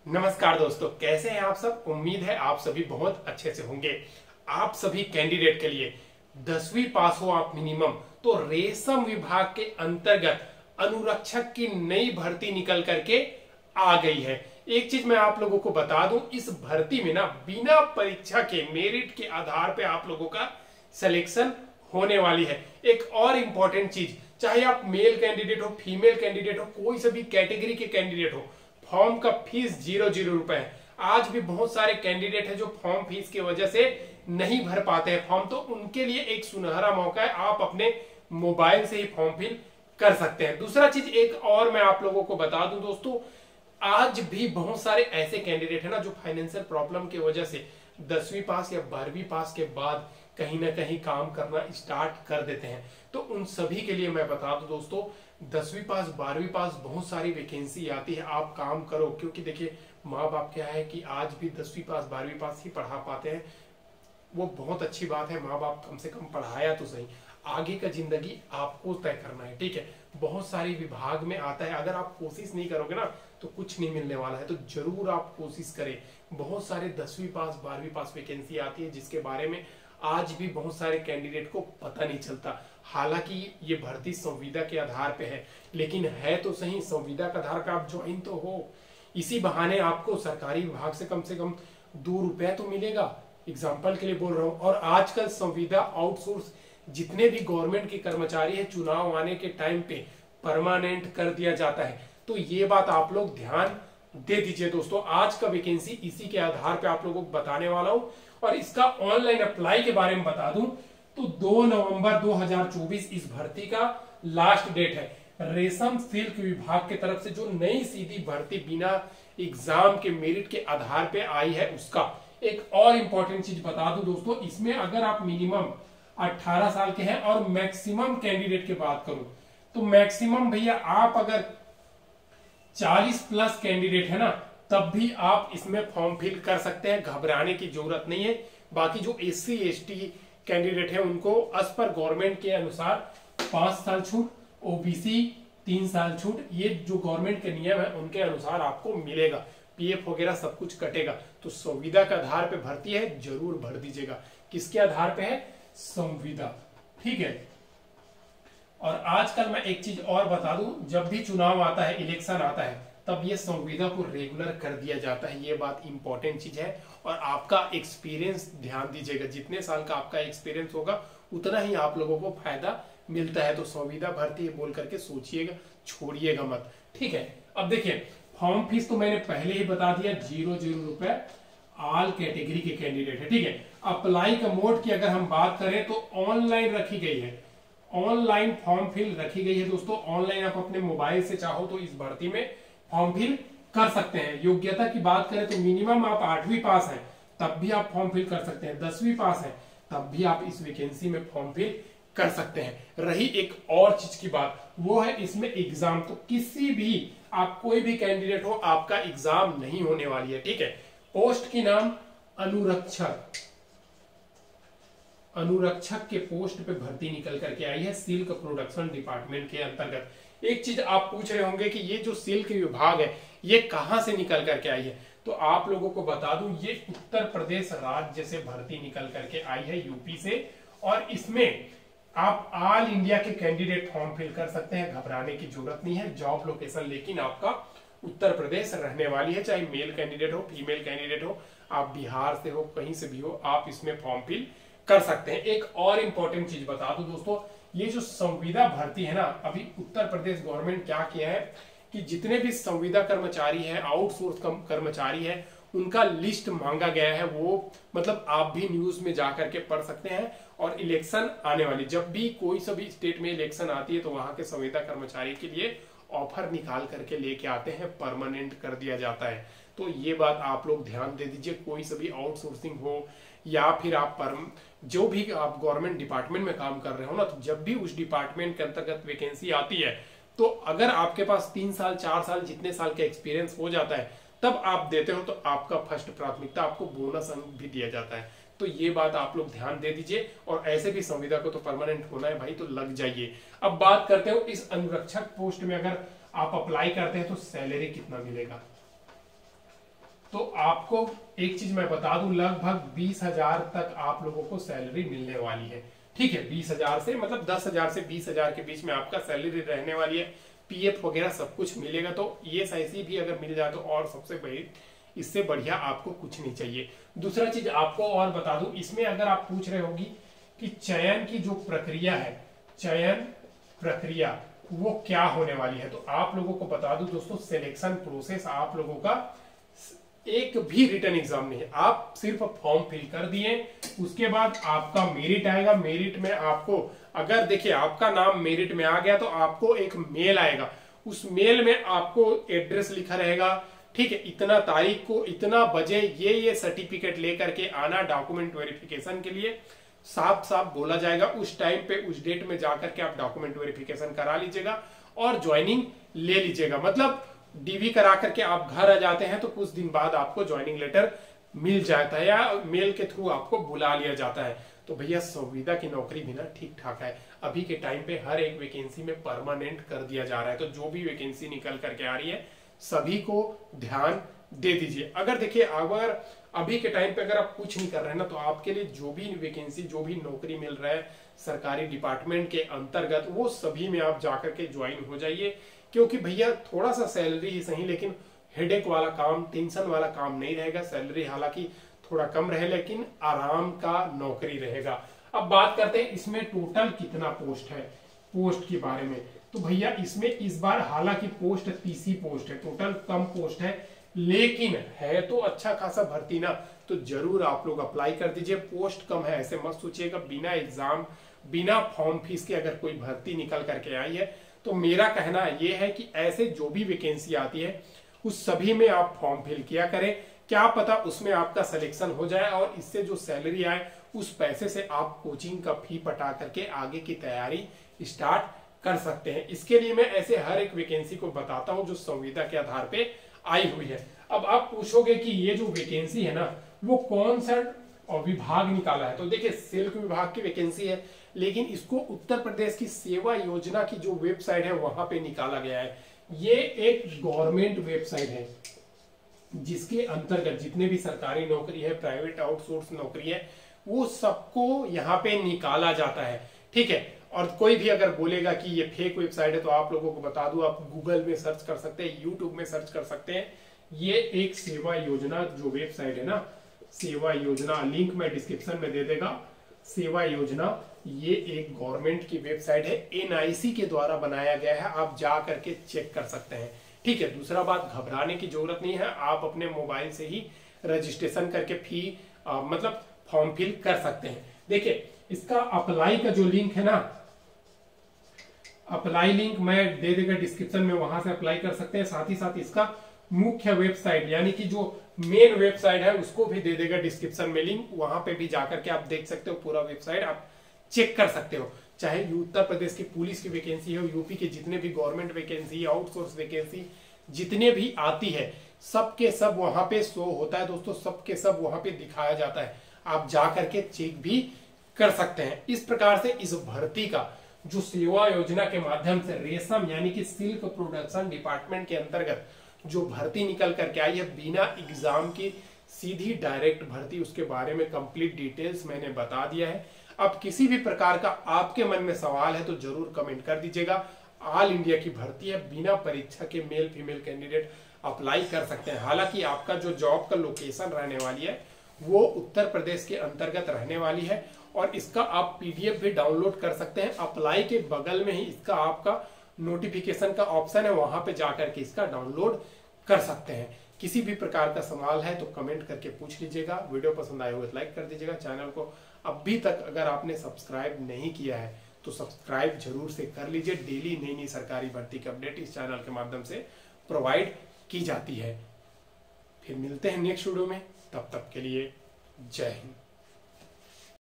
नमस्कार दोस्तों, कैसे हैं आप सब। उम्मीद है आप सभी बहुत अच्छे से होंगे। आप सभी कैंडिडेट के लिए 10वीं पास हो आप मिनिमम, तो रेशम विभाग के अंतर्गत अनुरक्षक की नई भर्ती निकल करके आ गई है। एक चीज मैं आप लोगों को बता दूं, इस भर्ती में ना बिना परीक्षा के मेरिट के आधार पे आप लोगों का सिलेक्शन होने वाली है। एक और इंपॉर्टेंट चीज, चाहे आप मेल कैंडिडेट हो, फीमेल कैंडिडेट हो, कोई सा भी कैटेगरी के कैंडिडेट हो, फॉर्म का फीस 0 रुपए है। आज भी बहुत सारे कैंडिडेट हैं जो फॉर्म फीस की वजह से नहीं भर पाते हैं फॉर्म, तो उनके लिए एक सुनहरा मौका है, आप अपने मोबाइल से ही फॉर्म फिल कर सकते हैं। दूसरा चीज एक और मैं आप लोगों को बता दूं दोस्तों, आज भी बहुत सारे ऐसे कैंडिडेट है ना जो फाइनेंशियल प्रॉब्लम की वजह से 10वीं पास या 12वीं पास के बाद कहीं ना कहीं काम करना स्टार्ट कर देते हैं। तो उन सभी के लिए मैं बता दूं दोस्तों, 10वीं पास 12वीं पास बहुत सारी वैकेंसी आती है, आप काम करो। क्योंकि देखिए, माँ बाप क्या है कि आज भी 10वीं पास 12वीं पास ही पढ़ा पाते हैं। वो बहुत अच्छी बात है, माँ बाप कम से कम पढ़ाया तो सही। आगे का जिंदगी आपको तय करना है, ठीक है। बहुत सारी विभाग में आता है, अगर आप कोशिश नहीं करोगे ना तो कुछ नहीं मिलने वाला है। तो जरूर आप कोशिश करें। बहुत सारे 10वीं पास 12वीं पास वैकेंसी आती है जिसके बारे में आज भी बहुत सारे कैंडिडेट को पता नहीं चलता। हालांकि ये भर्ती संविदा के आधार पे है, लेकिन है तो सही संविदा के आधार पे आप ज्वाइन तो हो। इसी बहाने आपको सरकारी विभाग से कम 2 रुपया तो मिलेगा। एग्जाम्पल के लिए बोल रहा हूं। और आजकल संविदा आउटसोर्स जितने भी गवर्नमेंट के कर्मचारी है, चुनाव आने के टाइम पे परमानेंट कर दिया जाता है। तो ये बात आप लोग ध्यान दे दीजिए दोस्तों। आज का वैकेंसी इसी के आधार पे आप लोगों को बताने वाला हूं। और इसका ऑनलाइन अप्लाई के बारे में बता दूं तो 2 नवंबर 2024 इस भर्ती का लास्ट डेट है। रेशम सिल्क विभाग की तरफ से जो नई सीधी भर्ती बिना एग्जाम के मेरिट के आधार पे आई है, उसका एक और इंपॉर्टेंट चीज बता दूं दोस्तों, इसमें अगर आप मिनिमम 18 साल के हैं और मैक्सिमम कैंडिडेट की बात करूं तो मैक्सिमम भैया आप अगर 40 प्लस कैंडिडेट है ना, तब भी आप इसमें फॉर्म फिल कर सकते हैं, घबराने की जरूरत नहीं है। बाकी जो SC ST कैंडिडेट है उनको एज पर गवर्नमेंट के अनुसार 5 साल छूट, OBC 3 साल छूट, ये जो गवर्नमेंट के नियम है उनके अनुसार आपको मिलेगा। PF वगैरह सब कुछ कटेगा। तो संविदा के आधार पे भर्ती है, जरूर भर दीजिएगा। किसके आधार पे है? संविदा, ठीक है। और आजकल मैं एक चीज और बता दूं, जब भी चुनाव आता है, इलेक्शन आता है, तब ये संविदा को रेगुलर कर दिया जाता है। ये बात इंपॉर्टेंट चीज है। और आपका एक्सपीरियंस ध्यान दीजिएगा, जितने साल का आपका एक्सपीरियंस होगा उतना ही आप लोगों को फायदा मिलता है। तो संविदा भर्ती बोल करके सोचिएगा, छोड़िएगा मत, ठीक है। अब देखिए, फॉर्म फीस तो मैंने पहले ही बता दिया, 0 रुपए ऑल कैटेगरी के कैंडिडेट है, ठीक है। अप्लाई का मोड की अगर हम बात करें तो ऑनलाइन रखी गई है, ऑनलाइन फॉर्म फिल रखी गई है दोस्तों। ऑनलाइन आप अपने मोबाइल से चाहो तो इस भर्ती में फॉर्म फिल कर सकते हैं। योग्यता की बात करें तो मिनिमम आप 8वीं पास है तब भी आप फॉर्म फिल कर सकते हैं, 10वीं पास है तब भी आप इस वैकेंसी में फॉर्म फिल कर सकते हैं। रही एक और चीज की बात, वो है इसमें एग्जाम। तो किसी भी, आप कोई भी कैंडिडेट हो, आपका एग्जाम नहीं होने वाली है, ठीक है। पोस्ट की नाम अनुरक्षक, अनुरक्षक के पोस्ट पे भर्ती निकल करके आई है सिल्क प्रोडक्शन डिपार्टमेंट के अंतर्गत। एक चीज आप पूछ रहे होंगे कि ये जो सिल्क विभाग है ये कहां से निकल करके आई है, तो आप लोगों को बता दूं, ये उत्तर प्रदेश राज्य से भर्ती निकल करके आई है, यूपी से। और इसमें आप ऑल इंडिया के कैंडिडेट फॉर्म फिल कर सकते हैं, घबराने की जरूरत नहीं है। जॉब लोकेशन लेकिन आपका उत्तर प्रदेश रहने वाली है, चाहे मेल कैंडिडेट हो, फीमेल कैंडिडेट हो, आप बिहार से हो, कहीं से भी हो, आप इसमें फॉर्म फिल कर सकते हैं। एक और इंपॉर्टेंट चीज बता दूं दोस्तों, ये जो संविदा भर्ती है ना, अभी उत्तर प्रदेश गवर्नमेंट क्या किया है कि जितने भी संविदा कर्मचारी है, आउटसोर्स कर्मचारी है, उनका लिस्ट मांगा गया है। वो मतलब आप भी न्यूज में जाकर के पढ़ सकते हैं। और इलेक्शन आने वाली, जब भी कोई सभी स्टेट में इलेक्शन आती है तो वहां के संविदा कर्मचारी के लिए ऑफर निकाल करके लेके आते हैं, परमानेंट कर दिया जाता है। तो ये बात आप लोग ध्यान दे दीजिए। कोई सभी आउटसोर्सिंग हो या फिर आप जो भी आप गवर्नमेंट डिपार्टमेंट में काम कर रहे हो ना, तो जब भी उस डिपार्टमेंट के अंतर्गत वैकेंसी आती है, तो अगर आपके पास 3 साल 4 साल जितने साल का एक्सपीरियंस हो जाता है, तब आप देते हो, तो आपका फर्स्ट प्राथमिकता, आपको बोनस अंक भी दिया जाता है। तो ये बात आप लोग ध्यान दे दीजिए। और ऐसे भी संविदा को तो परमानेंट होना है भाई, तो लग जाइए। अब बात करते हो इस अनुरक्षक पोस्ट में अगर आप अप्लाई करते हैं तो सैलरी कितना मिलेगा। आपको एक चीज मैं बता दूं, लगभग 20,000 तक आप लोगों को सैलरी मिलने वाली है। ठीक है, 20,000 से मतलब 10,000 से 20,000 के बीच में आपका सैलरी रहने वाली है। पीएफ वगैरह सब कुछ मिलेगा, तो ईएसआईसी भी अगर मिल जाए तो और सबसे बड़ी, इससे बढ़िया आपको कुछ नहीं चाहिए। दूसरा चीज आपको और बता दूं, इसमें अगर आप पूछ रहे होगी कि चयन की जो प्रक्रिया है, चयन प्रक्रिया वो क्या होने वाली है, तो आप लोगों को बता दूं दोस्तों, सिलेक्शन प्रोसेस आप लोगों का एक भी रिटर्न एग्जाम नहीं है। आप सिर्फ फॉर्म फिल कर दिए, उसके बाद आपका मेरिट आएगा। मेरिट में आपको, अगर देखिए आपका नाम मेरिट में आ गया तो आपको एक मेल आएगा, उस मेल में आपको एड्रेस लिखा रहेगा। ठीक है, इतना तारीख को इतना बजे ये सर्टिफिकेट लेकर के आना डॉक्यूमेंट वेरिफिकेशन के लिए, साफ साफ बोला जाएगा। उस टाइम पे उस डेट में जाकर के आप डॉक्यूमेंट वेरिफिकेशन करा लीजिएगा और ज्वाइनिंग ले लीजिएगा। मतलब डीवी करा करके आप घर आ जाते हैं तो कुछ दिन बाद आपको ज्वाइनिंग लेटर मिल जाता है या मेल के थ्रू आपको बुला लिया जाता है। तो भैया संविदा की नौकरी भी ना ठीक ठाक है। अभी के टाइम पे हर एक वैकेंसी में परमानेंट कर दिया जा रहा है, तो जो भी वैकेंसी निकल करके आ रही है सभी को ध्यान दे दीजिए। अगर देखिए, अगर अभी के टाइम पे अगर आप कुछ नहीं कर रहे हैं ना, तो आपके लिए जो भी वैकेंसी, जो भी नौकरी मिल रहा है सरकारी डिपार्टमेंट के अंतर्गत, वो सभी में आप जाकर के ज्वाइन हो जाइए। क्योंकि भैया थोड़ा सा सैलरी ही सही, लेकिन हेडेक वाला काम, टेंशन वाला काम नहीं रहेगा। सैलरी हालांकि थोड़ा कम रहे, लेकिन आराम का नौकरी रहेगा। अब बात करते हैं इसमें टोटल कितना पोस्ट है, पोस्ट के बारे में। तो भैया इसमें इस बार हालांकि पोस्ट 30 ही पोस्ट है, टोटल कम पोस्ट है, लेकिन है तो अच्छा खासा भर्ती ना, तो जरूर आप लोग अप्लाई कर दीजिए। पोस्ट कम है ऐसे मत सोचिएगा, बिना एग्जाम बिना फॉर्म फीस के अगर कोई भर्ती निकल करके आई है, तो मेरा कहना ये है कि ऐसे जो भी वैकेंसी आती है उस सभी में आप फॉर्म फिल किया करें। क्या पता उसमें आपका सिलेक्शन हो जाए और इससे जो सैलरी आए उस पैसे से आप कोचिंग का फी पटा करके आगे की तैयारी स्टार्ट कर सकते हैं। इसके लिए मैं ऐसे हर एक वैकेंसी को बताता हूं जो संविदा के आधार पे आई हुई है। अब आप पूछोगे कि ये जो वैकेंसी है ना, वो कौन सा विभाग निकाला है, तो देखिए सिल्क विभाग की वैकेंसी है, लेकिन इसको उत्तर प्रदेश की सेवा योजना की जो वेबसाइट है वहां पे निकाला गया है। ये एक गवर्नमेंट वेबसाइट है जिसके अंतर्गत जितने भी सरकारी नौकरी है, प्राइवेट आउटसोर्स नौकरी है, वो सबको यहाँ पे निकाला जाता है। ठीक है, और कोई भी अगर बोलेगा कि ये फेक वेबसाइट है, तो आप लोगों को बता दूं, आप गूगल में सर्च कर सकते हैं, यूट्यूब में सर्च कर सकते हैं। ये एक सेवा योजना जो वेबसाइट है ना, सेवा योजना, लिंक मैं डिस्क्रिप्शन में दे देगा। सेवा योजना ये एक गवर्नमेंट की वेबसाइट है, एनआईसी के द्वारा बनाया गया है, आप जा करके चेक कर सकते हैं। ठीक है, दूसरा बात, घबराने की जरूरत नहीं है, आप अपने मोबाइल से ही रजिस्ट्रेशन करके मतलब फॉर्म फिल कर सकते हैं। देखिए इसका अप्लाई का जो लिंक है ना, अप्लाई लिंक मैं दे देगा डिस्क्रिप्शन में, वहां से अप्लाई कर सकते हैं। साथ ही साथ इसका मुख्य वेबसाइट यानी कि जो मेन वेबसाइट है उसको भी दे देगा डिस्क्रिप्शन में लिंक, वहां पे भी जाकर के आप देख सकते हो, पूरा वेबसाइट आप चेक कर सकते हो। चाहे उत्तर प्रदेश की पुलिस की वैकेंसी हो, यूपी के जितने भी गवर्नमेंट वैकेंसी, आउटसोर्स वैकेंसी जितने भी आती है, सबके सब वहां पे शो होता है दोस्तों, सबके सब वहां पे दिखाया जाता है, आप जा करके चेक भी कर सकते हैं। इस प्रकार से इस भर्ती का जो सेवा योजना के माध्यम से रेशम यानी कि सिल्क प्रोडक्शन डिपार्टमेंट के अंतर्गत जो भर्ती निकल करके आई है, बिना एग्जाम की सीधी डायरेक्ट भर्ती, उसके बारे में कंप्लीट डिटेल्स मैंने बता दिया है। अब किसी भी प्रकार का आपके मन में सवाल है तो जरूर कमेंट कर दीजिएगा। ऑल इंडिया की भर्ती है, बिना परीक्षा के मेल फीमेल कैंडिडेट अप्लाई कर सकते हैं। हालांकि आपका जो जॉब का लोकेशन रहने वाली है वो उत्तर प्रदेश के अंतर्गत रहने वाली है, और इसका आप पीडीएफ भी डाउनलोड कर सकते हैं। अप्लाई के बगल में ही इसका आपका नोटिफिकेशन का ऑप्शन है, वहां पे जाकर के इसका डाउनलोड कर सकते हैं। किसी भी प्रकार का सवाल है तो कमेंट करके पूछ लीजिएगा। वीडियो पसंद आए हुए तो लाइक कर दीजिएगा। चैनल को अभी तक अगर आपने सब्सक्राइब नहीं किया है तो सब्सक्राइब जरूर से कर लीजिए। डेली नई नई सरकारी भर्ती की अपडेट इस चैनल के माध्यम से प्रोवाइड की जाती है। फिर मिलते हैं नेक्स्ट वीडियो में, तब तक के लिए जय हिंद।